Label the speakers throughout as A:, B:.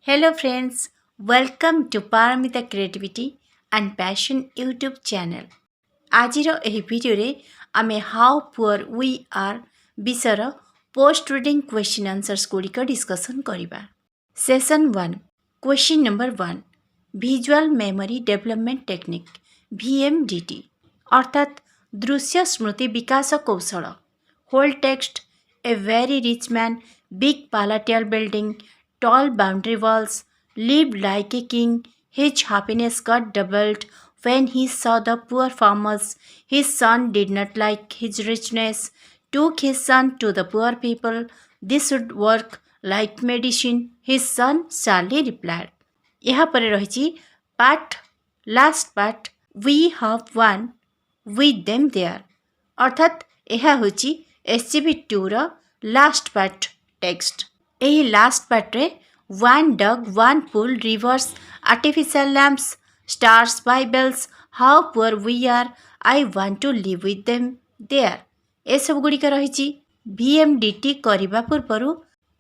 A: Hello friends, welcome to Paramita Creativity and Passion YouTube channel. ଆଜିର ଏହି ଭିଡ଼ିଓରେ ଆମେ ହାଉ ପୁଅର୍ ୱି ଆର୍ ବିଷୟର ପୋଷ୍ଟ ରିଡ଼ିଂ କ୍ୱେଶ୍ଚିନ୍ ଆନ୍ସର୍ସ ଗୁଡ଼ିକ ଡିସ୍କସନ୍ କରିବା। Session 1 question number 1 visual memory development technique VMDT ଅର୍ଥାତ୍ ଦୃଶ୍ୟ ସ୍ମୃତି ବିକାଶ କୌଶଳ। Whole text a very rich man big palatial building tall boundary walls, lived like a king. His happiness got doubled when he saw the poor farmers. His son did not like his richness, took his son to the poor people. This would work like medicine, his son sadly replied. यहाँ पर रही part last part we have one with them there अर्थात यह होची SCB2 रो last part text. ଏହି last ପାର୍ଟରେ one dog one pool rivers artificial lamps stars bibles how poor we are I want to live with them there ଏସବୁ ଗୁଡ଼ିକ ରହିଛି। VMDT କରିବା ପୂର୍ବରୁ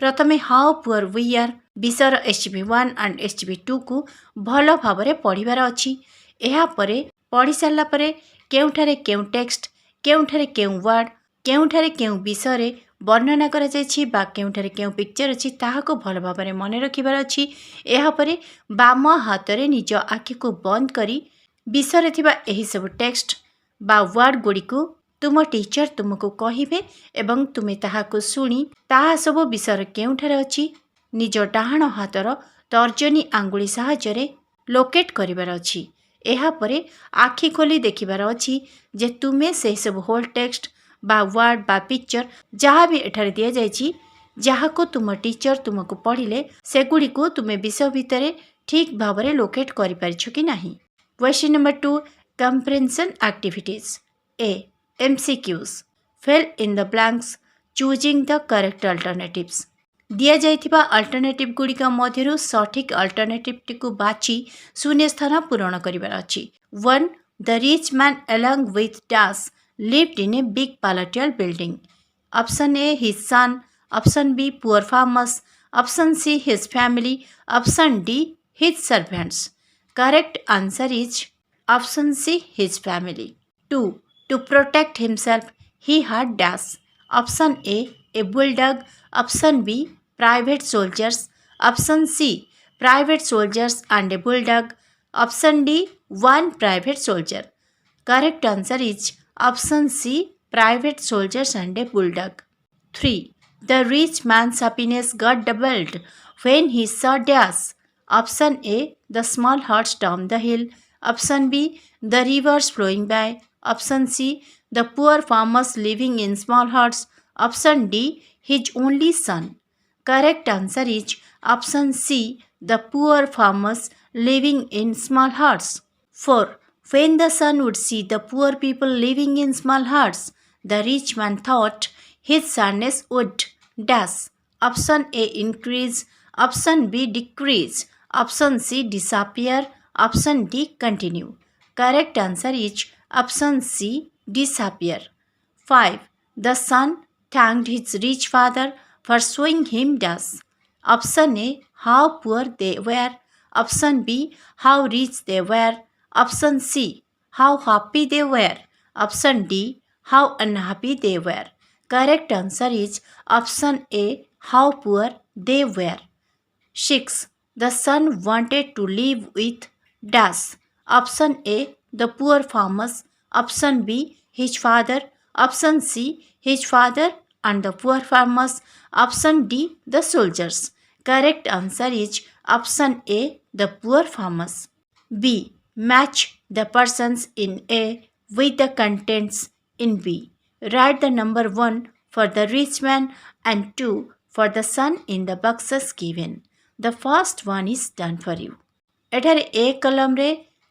A: ପ୍ରଥମେ ହାଉ ପୁଅର୍ ୱି ଆର୍ ବିଷୟର SCB1 ଆଣ୍ଡ SCB2କୁ ଭଲ ଭାବରେ ପଢ଼ିବାର ଅଛି। ଏହାପରେ ପଢ଼ି ସାରିଲା ପରେ କେଉଁଠାରେ କେଉଁ ଟେକ୍ସଟ କେଉଁଠାରେ କେଉଁ ୱାର୍ଡ଼ କେଉଁଠାରେ କେଉଁ ବିଷୟରେ ବର୍ଣ୍ଣନା କରାଯାଇଛି ବା କେଉଁଠାରେ କେଉଁ ପିକ୍ଚର ଅଛି ତାହାକୁ ଭଲ ଭାବରେ ମନେ ରଖିବାର ଅଛି। ଏହାପରେ ବାମ ହାତରେ ନିଜ ଆଖିକୁ ବନ୍ଦ କରି ବିଷୟରେ ଥିବା ଏହିସବୁ ଟେକ୍ସଟ ବା ୱାର୍ଡ଼ ଗୁଡ଼ିକୁ ତୁମ ଟିଚର ତୁମକୁ କହିବେ ଏବଂ ତୁମେ ତାହାକୁ ଶୁଣି ତାହା ସବୁ ବିଷୟ କେଉଁଠାରେ ଅଛି ନିଜ ଡାହାଣ ହାତର ତର୍ଜନୀ ଆଙ୍ଗୁଳି ସାହାଯ୍ୟରେ ଲୋକେଟ୍ କରିବାର ଅଛି। ଏହାପରେ ଆଖି ଖୋଲି ଦେଖିବାର ଅଛି ଯେ ତୁମେ ସେହିସବୁ ହୋଲ୍ ଟେକ୍ସଟ ବା ୱାର୍ଡ଼ ବା ପିକ୍ଚର ଯାହା ବି ଏଠାରେ ଦିଆଯାଇଛି ଯାହାକୁ ତୁମ ଟିଚର ତୁମକୁ ପଢ଼ିଲେ ସେଗୁଡ଼ିକୁ ତୁମେ ବିଷୟ ଭିତରେ ଠିକ୍ ଭାବରେ ଲୋକେଟ୍ କରିପାରିଛ କି ନାହିଁ। Question number 2 comprehension activities A MCQs fill in the blanks choosing the correct alternatives ଦିଆଯାଇଥିବା ଅଲ୍ଟରନେଟିଭ୍ ଗୁଡ଼ିକ ମଧ୍ୟରୁ ସଠିକ୍ ଅଲ୍ଟରନେଟିଭ୍ଟିକୁ ବାଛି ଶୂନ୍ୟ ସ୍ଥାନ ପୂରଣ କରିବାର ଅଛି। 1 The rich man along with dash lived in a big palatial building. Option A his son, option B poor farmers, option C his family, option D his servants. Correct answer is option C his family. 2 To protect himself he had dash. Option A bulldog, option B private soldiers, option C private soldiers and a bulldog, option D one private soldier. Correct answer is option C private soldiers and a bulldog. 3 The rich man's happiness got doubled when he saw dash. Option A the small huts down the hill, option B the rivers flowing by, option C the poor farmers living in small huts, option D his only son. Correct answer is option C the poor farmers living in small huts. 4 When the son would see the poor people living in small huts, the rich man thought his sadness would dash. Option A increase, option B decrease, option C disappear, option D continue. Correct answer is option C disappear. 5 The son thanked his rich father for showing him dash. Option A how poor they were, option B how rich they were, option C how happy they were, option D how unhappy they were. Correct answer is option A how poor they were. 6 The son wanted to live with dash. Option A the poor farmers, option B his father, option C his father and the poor farmers, option D the soldiers. Correct answer is option A the poor farmers. B Match the persons in A with the contents in B. Write the number 1 for the rich man and 2 for the son in the boxes given. The first one is done for you. ଏଠାରେ A କଲମରେ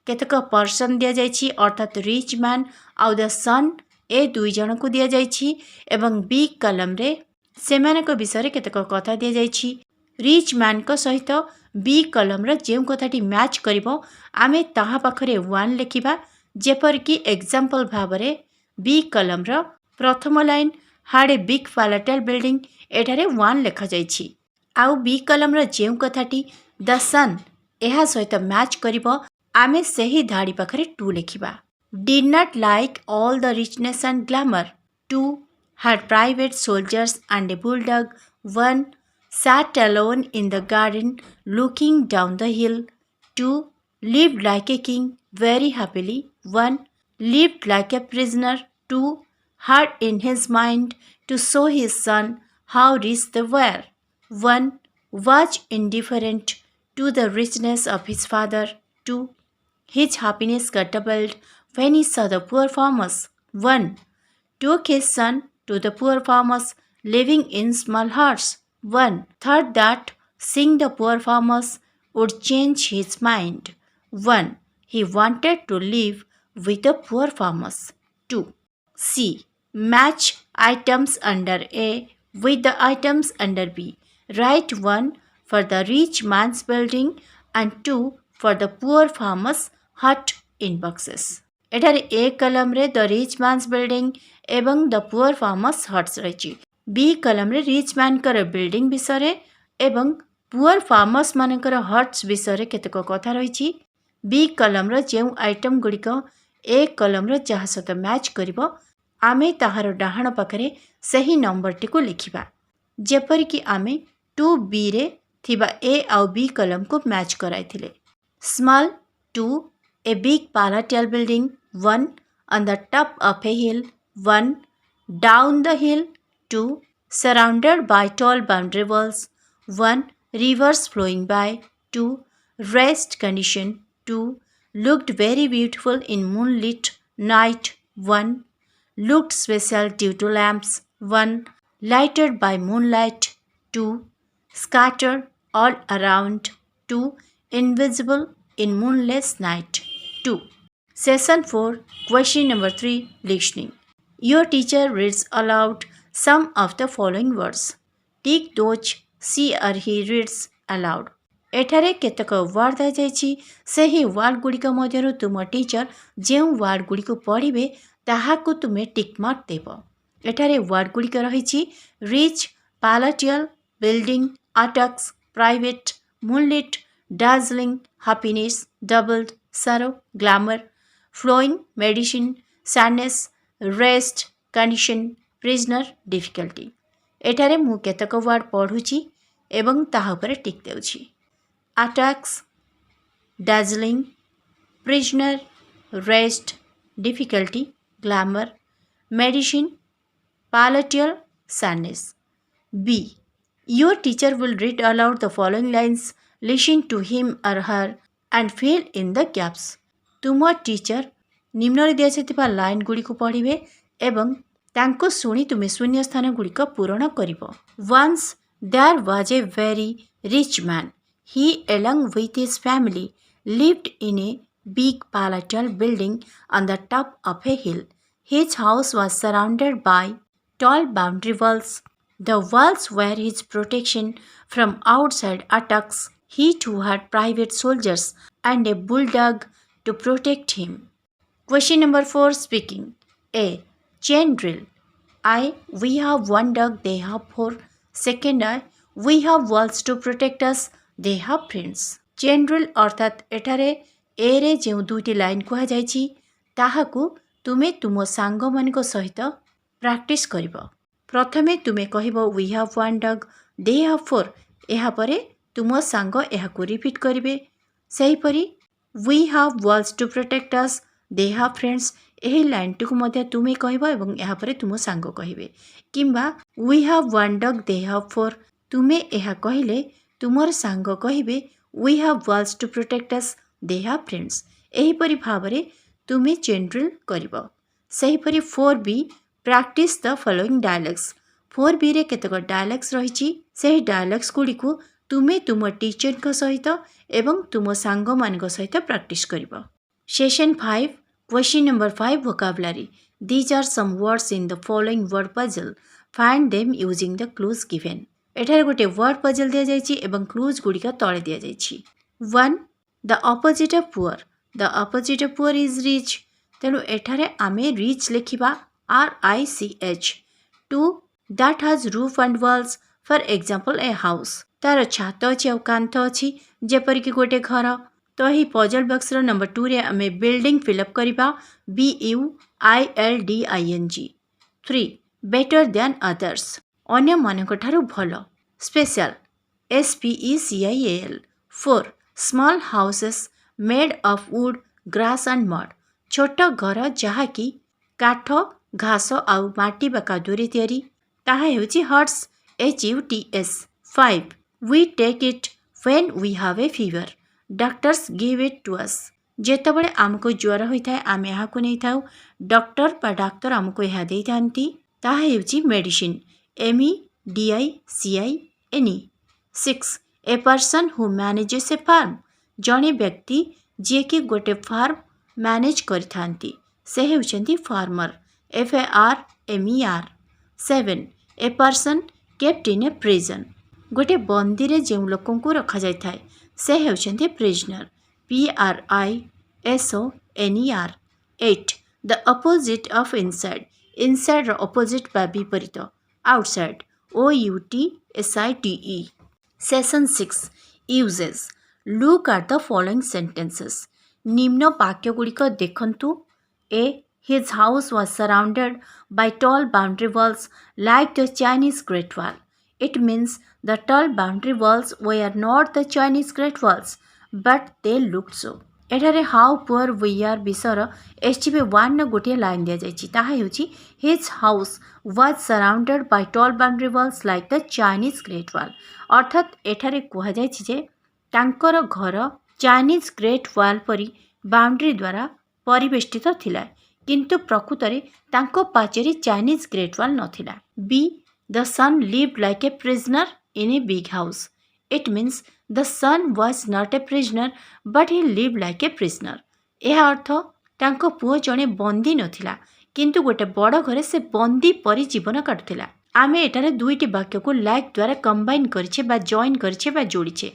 A: କେତେକ person ଦିଆଯାଇଛି ଅର୍ଥାତ୍ rich man ଆଉ ଦ ସନ୍ ଏ ଦୁଇ ଜଣଙ୍କୁ ଦିଆଯାଇଛି ଏବଂ B କଲମରେ ସେମାନଙ୍କ ବିଷୟରେ କେତେକ କଥା ଦିଆଯାଇଛି। ରିଚ୍ ମ୍ୟାନ୍ଙ୍କ ସହିତ B କଲମର ଯେଉଁ କଥାଟି ମ୍ୟାଚ୍ କରିବ ଆମେ ତାହା ପାଖରେ 1 ଲେଖିବା। ଯେପରିକି ଏକ୍ଜାମ୍ପଲ୍ ଭାବରେ B କଲମର ପ୍ରଥମ line had a big palatial building ଏଠାରେ 1 ଲେଖାଯାଇଛି आउ बी कलमर ଯେଉଁ କଥାଟି ଦ ସନ୍ ଏହା ସହିତ ମ୍ୟାଚ୍ କରିବ ଆମେ ସେହି ଧାଡ଼ି ପାଖରେ ଟୁ ଲେଖିବା। Did not like all the richness and glamour. 2. Had private soldiers and a bulldog. 1. Sat alone in the garden looking down the hill. 2. Lived like a king very happily. 1. Lived like a prisoner. 2. Had in his mind to show his son how rich they were. 1. Was indifferent to the richness of his father. 2. His happiness got doubled when he saw the poor farmers. 1. Took his son to the poor farmers living in small huts. 1. Thought that seeing the poor farmers would change his mind. 1. He wanted to live with the poor farmers. 2. C. Match items under A with the items under B. Write 1 for the rich man's building and 2 for the poor farmer's hut in boxes. एठारे ए कलम रे the rich mains building एवं the poor farmers huts रही। B कलम रे rich man कर building विषय एवं पुअर फार्मर्स मानकर हट्स विषय केतक कथा रही। बी कलम रो जेउ आइटम गुड़िक ए कलम रो जहाँ सहित मैच करिवो आमे ताहार डाहाण पाखरे सही नंबरटी को लिखिबा। जेपरिक आमे 2B रे थिबा ए आउ बी कलम को मैच कराइथिले। Small 2 a big palatial building 1 on the top of a hill 1 down the hill 2 surrounded by tall boundary walls 1 rivers flowing by 2 rest condition 2 looked very beautiful in moonlit night 1 looked special due to lamps 1 lighted by moonlight 2 scattered all around 2 invisible in moonless night 2. Session 4, question number 3, listening. Your teacher reads aloud some of the following words. Take those she or he reads aloud. एठारे केतक ward दाइछि सेही ward गुड़िक मध्यरु तुम teacher जेउ ward गुड़िक पढ़िबे ताहाकु तुमे tick mark देब। एठारे words गुड़िक रहिछि rich, palatial, building, attics, private, moonlit, dazzling, happiness, doubled, sorrow, glamour, flowing, medicine, sadness, rest, condition, prisoner, difficulty. एठारे मु केतक word पढ़ुची एवं ताहा उपरे टिक देउची। attacks, dazzling, prisoner, rest, difficulty, glamour, medicine, palatial, sadness. B. Your teacher will read aloud the following lines. Listen to him or her and fill in the gaps. तुम teacher निम्न दिया line Gudi को पढ़िबे एवं तांको सुनी तुमे शून्य स्थान गुड़िक पूरण करिवो। Once there was a very rich man. He along with his family lived in a big palatial building on the top of a hill. His house was surrounded by tall boundary walls. The walls were his protection from outside attacks. He too had private soldiers and a bulldog to protect him. Question number 4, speaking. A. Chain drill. I. We have one dog, they have 4. Second I. We have walls to protect us, they have friends. Chain drill अर्थात एठारे ए रे जेउ दुईटी line कुहा जाइछि ताहाकु तुमे तुम song मानक सहित practice करिवो। प्रथमे तुमे कहिबो we have one dog, they have 4. एहा परे तुम सांग एहाकु रिपीट करिवे। सेहीपरि we have walls to protect us, they have friends एही लाइनटी को मध्य तुमे कहिबो एवं एहा परे तुम सांग कहिवे। किंबा we have one dog, they have 4 तुमे एहा कहिले तुमर सांग कहिवे we have walls to protect us, they have friends एही परि भाबरे तुमे चेन ड्रिल करिवो। सेहीपरि 4B practice the following dialogues. 4B रे केतक डायलॉग्स रहिछि सेही डायलॉग्स गुड़िकु तुमे तुम टीचर को सहित एवं तुम सांग मानक सहित प्रैक्टिस करिवो। Session 5, question number 5, vocabulary. These are some words in the following word puzzle. Find them using the clues given. एठारे गोटे वर्ड पजल दिया जाइछि एवं क्लूज गुड़िका तळे दिया जाइछि। 1. The opposite of poor. The opposite of poor is rich. तेणु एठारे आमे rich लेखिबा RICH. 2. That has roof and walls. For example, a house. ତାର ଛାତ ଅଛି ଆଉ କାନ୍ଥ ଅଛି ଯେପରିକି ଗୋଟେ ଘର। ତ ଏହି ପଜଲ୍ ବକ୍ସର ନମ୍ବର 2ରେ ଆମେ ବିଲ୍ଡିଂ ଫିଲ୍ଅପ୍ କରିବା BUILDING। 3. ବେଟର୍ ଦ୍ୟାନ୍ ଅଦର୍ସ ଅନ୍ୟମାନଙ୍କଠାରୁ ଭଲ special SPECIAL। 4. Small houses made of wood grass and mud ଛୋଟ ଘର ଯାହାକି କାଠ ଘାସ ଆଉ ମାଟି ବା କାଦୁଅରେ ତିଆରି ତାହା ହେଉଛି huts HUTS। 5. We take it when we have a fever doctors give it to us ଯେତେବେଳେ ଆମକୁ ଜ୍ୱର ହୋଇଥାଏ ଆମେ ଏହାକୁ ନେଇଥାଉ ଡକ୍ଟର ବା ଡାକ୍ତର ଆମକୁ ଏହା ଦେଇଥାନ୍ତି ତାହା ହେଉଛି medicine MEDICINE। 6. A person who manages a farm ଜଣେ ବ୍ୟକ୍ତି ଯିଏକି ଗୋଟେ ଫାର୍ମ ମ୍ୟାନେଜ୍ କରିଥାନ୍ତି ସେ ହେଉଛନ୍ତି ଫାର୍ମର FARMER। 7. A person kept in a prison ଗୋଟେ ବନ୍ଦୀରେ ଯେଉଁ ଲୋକଙ୍କୁ ରଖାଯାଇଥାଏ ସେ ହେଉଛନ୍ତି prisoner PRISONER। 8. The opposite of inside ଇନସାଇଡ୍ର ଅପୋଜିଟ୍ ବା ବିପରୀତ outside OUTSIDE। Session 6 Uses Look at the following sentences ନିମ୍ନ ବାକ୍ୟଗୁଡ଼ିକ ଦେଖନ୍ତୁ A. His house was surrounded by tall boundary walls like the Chinese Great Wall. It means the tall boundary walls were not the Chinese Great Walls, but they looked so. ଏଠାରେ ହାଉ ପୁଅର we are ବିଷୟର SGP1ର ଗୋଟିଏ line ଦିଆଯାଇଛି ତାହା ହେଉଛି his house was surrounded by tall boundary walls like the Chinese great wall ଅର୍ଥାତ୍ ଏଠାରେ କୁହାଯାଇଛି ଯେ ତାଙ୍କର ଘର ଚାଇନିଜ୍ ଗ୍ରେଟ୍ ୱାଲ୍ ପରି ବାଉଣ୍ଡ୍ରି ଦ୍ୱାରା ପରିବେଷ୍ଟିତ ଥିଲା କିନ୍ତୁ ପ୍ରକୃତରେ ତାଙ୍କ ପାଚେରୀ ଚାଇନିଜ୍ ଗ୍ରେଟ୍ ୱାଲ୍ ନଥିଲା। B. The son lived like a prisoner in a big house. It means the son was not a prisoner but he lived like a prisoner. ଏହା ଅର୍ଥ ତାଙ୍କ ପୁଅ ଜଣେ ବନ୍ଦୀ ନଥିଲା କିନ୍ତୁ ଗୋଟେ ବଡ଼ ଘରେ ସେ ବନ୍ଦୀ ପରି ଜୀବନ କାଟୁଥିଲା। ଆମେ ଏଠାରେ ଦୁଇଟି ବାକ୍ୟକୁ ଲାଇକ୍ ଦ୍ୱାରା କମ୍ବାଇନ୍ କରିଛେ ବା ଜଏନ୍ କରିଛେ ବା ଯୋଡ଼ିଛେ।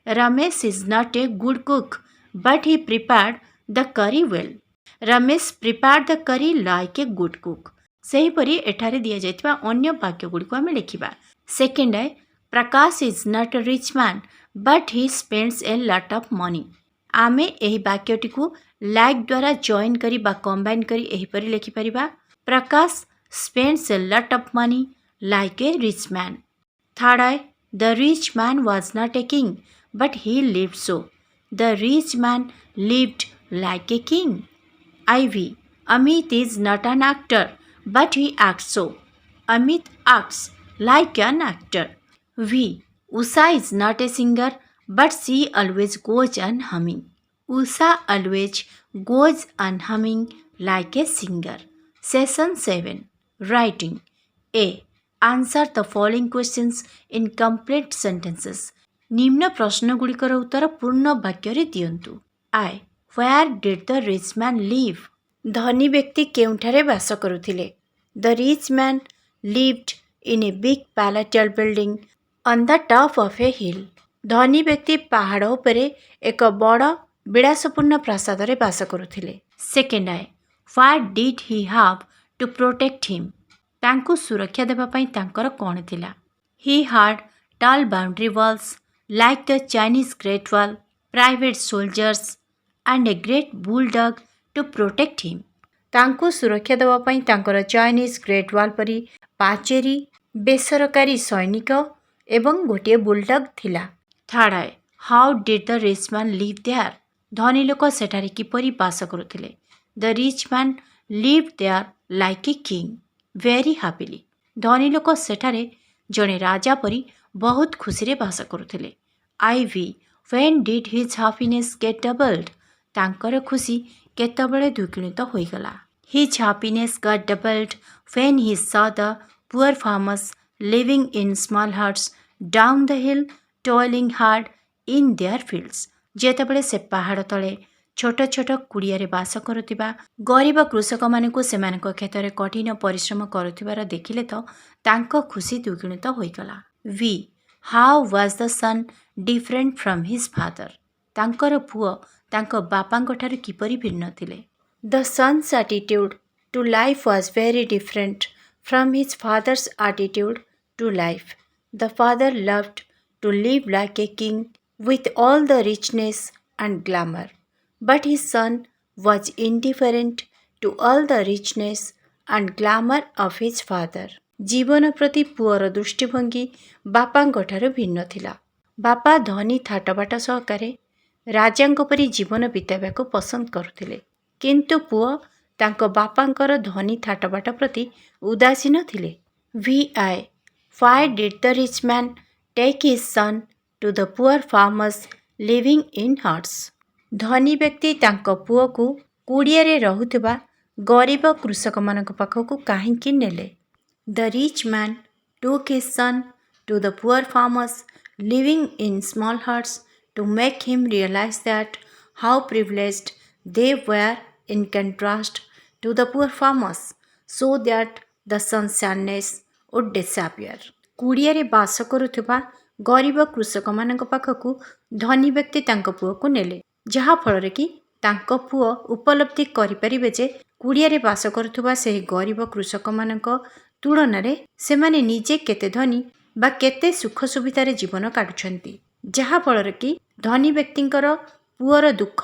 A: Ramesh is not a good cook but he prepared the curry well. Ramesh ପ୍ରିପାର୍ଡ the କରି ଲାଇକ୍ ଏ ଗୁଡ୍ କୁକ୍। ସେହିପରି ଏଠାରେ ଦିଆଯାଇଥିବା ଅନ୍ୟ ବାକ୍ୟଗୁଡ଼ିକୁ ଆମେ ଲେଖିବା। Second Prakash is not a rich man but he spends a lot of money. ଆମେ ଏହି ବାକ୍ୟଟିକୁ ଲାଇକ୍ ଦ୍ୱାରା ଜଏନ୍ କରି ବା କମ୍ବାଇନ୍ କରି ଏହିପରି ଲେଖିପାରିବା Prakash spends a lot of money like a rich man. Third the rich man was not a king but he lived so. The rich man lived like a king. IV Amit is not an actor but he acts so. Amit acts like an actor. V. Usha is not a singer but she always goes on humming. Usha always goes on humming like a singer. Session 7 Writing A. Answer the following questions in complete sentences. ନିମ୍ନ ପ୍ରଶ୍ନଗୁଡ଼ିକର ଉତ୍ତର ପୂର୍ଣ୍ଣ ବାକ୍ୟରେ ଦିଅନ୍ତୁ। I. Where did the rich man live? ଧନୀ ବ୍ୟକ୍ତି କେଉଁଠାରେ ବାସ କରୁଥିଲେ? The rich man lived in a big palatial building on the top of a hill. ଧନୀ ବ୍ୟକ୍ତି ପାହାଡ଼ ଉପରେ ଏକ ବଡ଼ ବିଳାସପୂର୍ଣ୍ଣ ପ୍ରାସାଦରେ ବାସ କରୁଥିଲେ। Second What did he have to protect him? ତାଙ୍କୁ ସୁରକ୍ଷା ଦେବା ପାଇଁ ତାଙ୍କର କ'ଣ ଥିଲା? He had tall boundary walls like the Chinese Great Wall, private soldiers and a great bulldog to protect him. ତାଙ୍କୁ ସୁରକ୍ଷା ଦେବା ପାଇଁ ତାଙ୍କର ଚାଇନିଜ୍ ଗ୍ରେଟ୍ ୱାଲ୍ ପରି ପାଚେରୀ ବେସରକାରୀ ସୈନିକ ଏବଂ ଗୋଟିଏ ବୁଲଡଗ୍ ଥିଲା। Third how did the rich man live there? ଧନୀ ଲୋକ ସେଠାରେ କିପରି ବାସ କରୁଥିଲେ? The rich man live there like a king very happily. ଧନୀ ଲୋକ ସେଠାରେ ଜଣେ ରାଜା ପରି ବହୁତ ଖୁସିରେ ବାସ କରୁଥିଲେ। IV When did his happiness get doubled? ତାଙ୍କର ଖୁସି କେତେବେଳେ ଦ୍ୱିଗୁଣିତ ହୋଇଗଲା? His happiness got doubled when he saw the poor farmers living in small huts down the hill toiling hard in their fields. ଯେତେବେଳେ ସେ ପାହାଡ଼ ତଳେ ଛୋଟ ଛୋଟ କୁଡ଼ିଆରେ ବାସ କରୁଥିବା ଗରିବ କୃଷକମାନଙ୍କୁ ସେମାନଙ୍କ କ୍ଷେତରେ କଠିନ ପରିଶ୍ରମ କରୁଥିବାର ଦେଖିଲେ ତ ତାଙ୍କ ଖୁସି ଦ୍ୱିଗୁଣିତ ହୋଇଗଲା। V How was the son different from his father? ତାଙ୍କର ପୁଅ ତାଙ୍କ ବାପାଙ୍କଠାରୁ କିପରି ଭିନ୍ନ ଥିଲେ? The son's attitude to life was very different from his father's attitude to life. The father loved to live like a king with all the richness and glamour. But his son was indifferent to all the richness and glamour of his father. ଜୀବନ ପ୍ରତି ପୁଅର ଦୃଷ୍ଟିଭଙ୍ଗୀ ବାପାଙ୍କଠାରୁ ଭିନ୍ନ ଥିଲା। ବାପା ଧନୀ ଥାଟବାଟ ସହକାରେ ରାଜାଙ୍କ ପରି ଜୀବନ ବିତାଇବାକୁ ପସନ୍ଦ କରୁଥିଲେ। କିନ୍ତୁ ପୁଅ ତାଙ୍କ ବାପାଙ୍କର ଧନୀ ଥାଟବାଟ ପ୍ରତି ଉଦାସୀନ ଥିଲେ। VI Why did the rich man take his son to the poor farmers living in huts? ଧନୀ ବ୍ୟକ୍ତି ତାଙ୍କ ପୁଅକୁ କୁଡ଼ିଆରେ ରହୁଥିବା ଗରିବ କୃଷକମାନଙ୍କ ପାଖକୁ କାହିଁକି ନେଲେ? The rich man took his son to the poor farmers living in small huts to make him realize that how privileged they were in contrast to the poor farmers, so that the son's sadness would disappear. କୁଡ଼ିଆରେ ବାସ କରୁଥିବା ଗରିବ କୃଷକମାନଙ୍କ ପାଖକୁ ଧନୀ ବ୍ୟକ୍ତି ତାଙ୍କ ପୁଅକୁ ନେଲେ, ଯାହାଫଳରେ କି ତାଙ୍କ ପୁଅ ଉପଲବ୍ଧି କରିପାରିବେ ଯେ କୁଡ଼ିଆରେ ବାସ କରୁଥିବା ସେହି ଗରିବ କୃଷକମାନଙ୍କ ତୁଳନାରେ ସେମାନେ ନିଜେ କେତେ ଧନୀ ବା କେତେ ସୁଖ ସୁବିଧାରେ ଜୀବନ କାଟୁଛନ୍ତି, ଯାହାଫଳରେ କି ଧନୀ ବ୍ୟକ୍ତିଙ୍କର ପୁଅର ଦୁଃଖ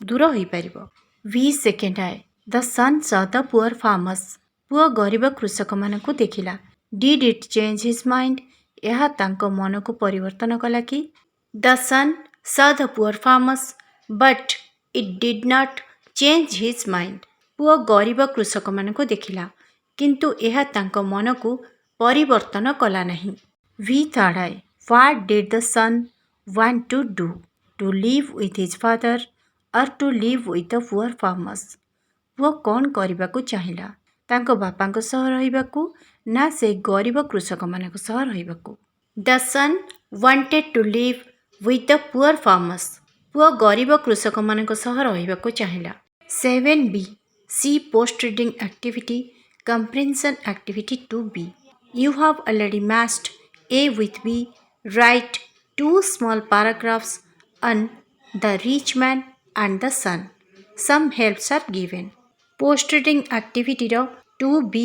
A: ଦୂର ହୋଇପାରିବ। Second I The son saw the poor farmers. ପୁଅ ଗରିବ କୃଷକମାନଙ୍କୁ ଦେଖିଲା। Did it change his mind? ଏହା ତାଙ୍କ ମନକୁ ପରିବର୍ତ୍ତନ କଲା କି? The son saw the poor farmers, but it did not change his mind. ପୁଅ ଗରିବ କୃଷକମାନଙ୍କୁ ଦେଖିଲା, କିନ୍ତୁ ଏହା ତାଙ୍କ ମନକୁ ପରିବର୍ତ୍ତନ କଲା ନାହିଁ। Third I What did the son want to do? To live with his father or to live with the poor farmers? ପୁଅ କ'ଣ କରିବାକୁ ଚାହିଁଲା? ତାଙ୍କ ବାପାଙ୍କ ସହ ରହିବାକୁ ନା ସେ ଗରିବ କୃଷକମାନଙ୍କ ସହ ରହିବାକୁ? The son wanted to live with the poor farmers. ପୁଅ ଗରିବ କୃଷକମାନଙ୍କ ସହ ରହିବାକୁ ଚାହିଁଲା। 7B See post reading activity comprehension activity 2B. You have already matched A with B. Write two small paragraphs on the rich man and the son. Some helps are given. Post reading activity 2B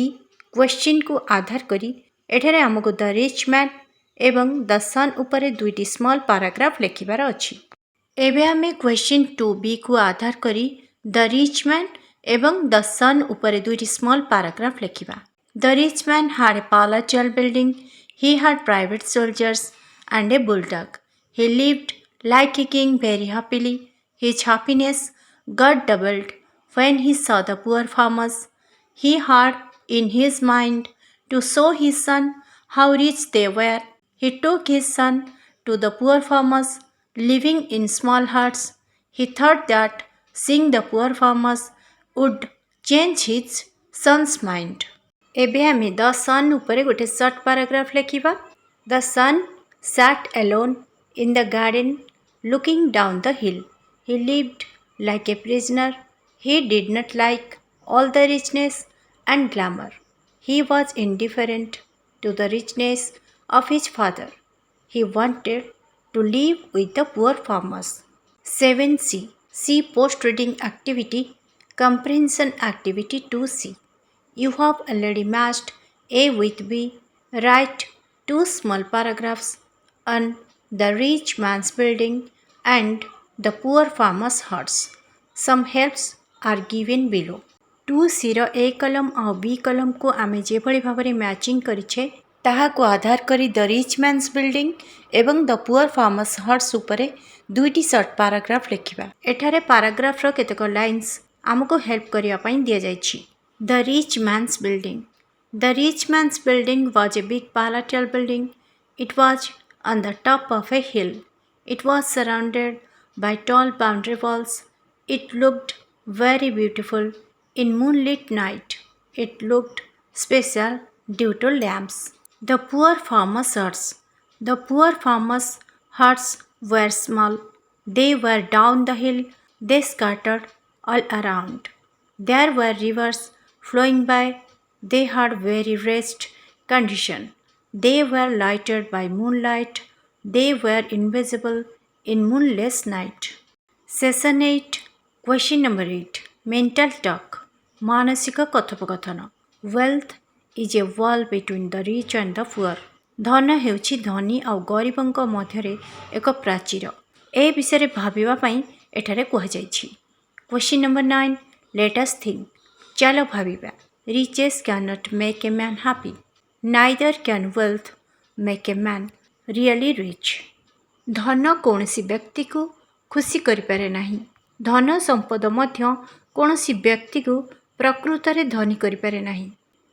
A: question को आधार करी एठारे हमको the rich man एवं the son उपरे दुईटी small paragraph लिखिबार अछि। एबे हमें क्वेश्चन 2B को आधार करी द रिच मैन एवं द सन उपरे दुईटी स्मॉल पैराग्राफ लिखिबा। The rich man had a palatial building. He had private soldiers and a bulldog. He lived like a king very happily. His happiness got doubled when he saw the poor farmers. He had in his mind to show his son how rich they were. He took his son to the poor farmers living in small huts. He thought that seeing the poor farmers would change his son's mind. एबे हमें the son उपरे गोटे short paragraph लिखिबा। The son sat alone in the garden looking down the hill. He lived like a prisoner. He did not like all the richness and glamour. He was indifferent to the richness of his father. He wanted to live with the poor farmers. 7C See post reading activity comprehension activity 2C. You have already matched A with B. Write two small paragraphs on the rich man's building and the poor farmer's huts. Some helps are given below. 2C ର A କଲମ ଆଉ B କଲମକୁ ଆମେ ଯେଭଳି ଭାବରେ matching କରିଛେ ତାହାକୁ ଆଧାର କରି ଦ rich man's building ଏବଂ ଦ ପୁଅର୍ ଫାର୍ମର୍ସ ହଟ୍ସ ଉପରେ ଦୁଇଟି ସର୍ଟ ପାରାଗ୍ରାଫ ଲେଖିବା। ଏଠାରେ ପାରାଗ୍ରାଫର କେତେକ ଲାଇନ୍ସ ଆମକୁ ହେଲ୍ପ କରିବା ପାଇଁ ଦିଆଯାଇଛି। The rich man's building The rich man's building was a big palatial building. It was on the top of a hill. It was surrounded by tall boundary walls. It looked very beautiful in moonlit night. It looked special due to lamps. The poor farmers' huts. The poor farmers' huts were small. They were down the hill. They scattered all around. There were rivers flowing by. They had very wretched condition. They were lighted by moonlight. They were invisible in moonless night. Session 8 Question number 8 Mental talk ମାନସିକ କଥୋପକଥନ Wealth is a wall between the rich and the poor. ଧନ ହେଉଛି ଧନୀ ଆଉ ଗରିବଙ୍କ ମଧ୍ୟରେ ଏକ ପ୍ରାଚୀର। ଏ ବିଷୟରେ ଭାବିବା ପାଇଁ ଏଠାରେ କୁହାଯାଇଛି। Question number 9 let us think. ଚାଲ ଭାବିବା। riches cannot make a man happy. Neither can wealth make a man really rich. ଧନ କୌଣସି ବ୍ୟକ୍ତିକୁ ଖୁସି କରିପାରେ ନାହିଁ। ଧନ ସମ୍ପଦ ମଧ୍ୟ କୌଣସି ବ୍ୟକ୍ତିକୁ ପ୍ରକୃତରେ ଧନୀ କରିପାରେ ନାହିଁ।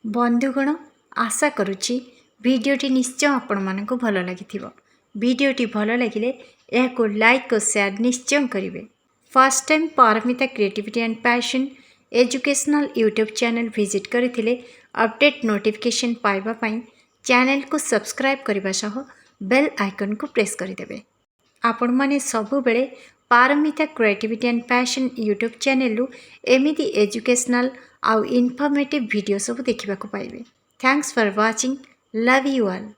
A: ବନ୍ଧୁଗଣ, ଆଶା କରୁଛି ଭିଡ଼ିଓଟି ନିଶ୍ଚୟ ଆପଣମାନଙ୍କୁ ଭଲ ଲାଗିଥିବ। ଭିଡ଼ିଓଟି ଭଲ ଲାଗିଲେ ଏହାକୁ ଲାଇକ୍ ଓ ସେୟାର ନିଶ୍ଚୟ କରିବେ। First time Paramita creativity and passion educational YouTube channel visit କରିଥିଲେ ଅପଡ଼େଟ୍ ନୋଟିଫିକେସନ୍ ପାଇବା ପାଇଁ ଚ୍ୟାନେଲକୁ ସବସ୍କ୍ରାଇବ୍ କରିବା ସହ ବେଲ୍ ଆଇକନ୍କୁ ପ୍ରେସ୍ କରିଦେବେ। ଆପଣମାନେ ସବୁବେଳେ Paramita creativity and passion YouTube ଚ୍ୟାନେଲରୁ ଏମିତି ଏଜୁକେସନାଲ୍ ଆଉ ଇନଫର୍ମେଟିଭ୍ ଭିଡ଼ିଓ ସବୁ ଦେଖିବାକୁ ପାଇବେ। Thanks for watching. Love you all.